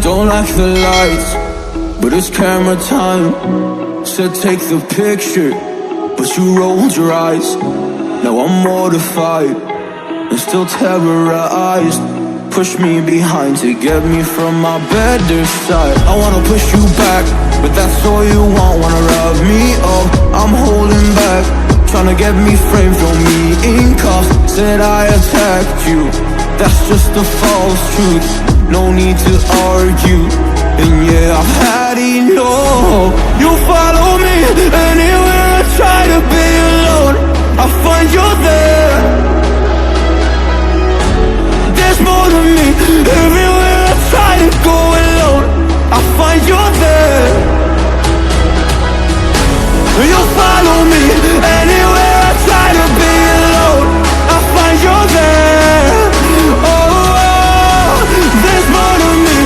Don't like the lights, but it's camera time. Said take the picture, but you rolled your eyes. Now I'm mortified and still terrorized. Push me behind to get me from my better side. I wanna push you back, but that's all you want. Wanna rub me up, I'm holding back. Tryna get me framed, throw me in cuffs. Said I attacked you, that's just a false truth. No need to argue, and yeah, I've had enough. You follow me anywhere I try to be alone, I find you there. There's more to me, everywhere I try to go alone, I find you there. You follow me anywhere I try to be alone, I find you there. Oh, there's more to me,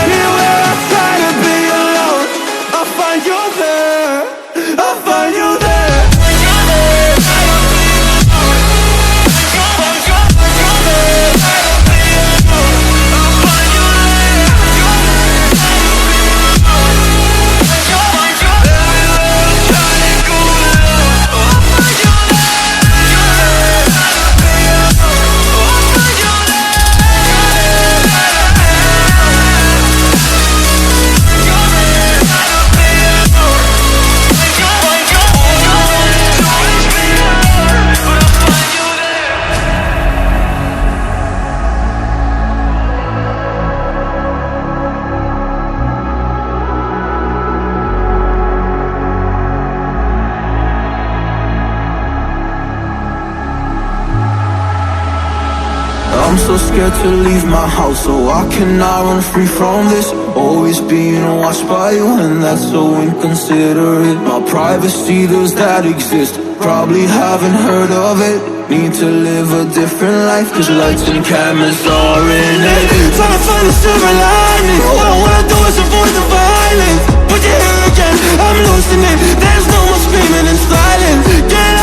anywhere I try to be alone, I find you there, I find you there. I'm so scared to leave my house, so I cannot run free from this. Always being watched by you, and that's so inconsiderate. My privacy, does that exist? Probably haven't heard of it. Need to live a different life, cause lights and cameras are in it. Trying to find a silver lining, all I wanna do is avoid the violence. But you're here again, I'm losing it. There's no more screaming and silence. Get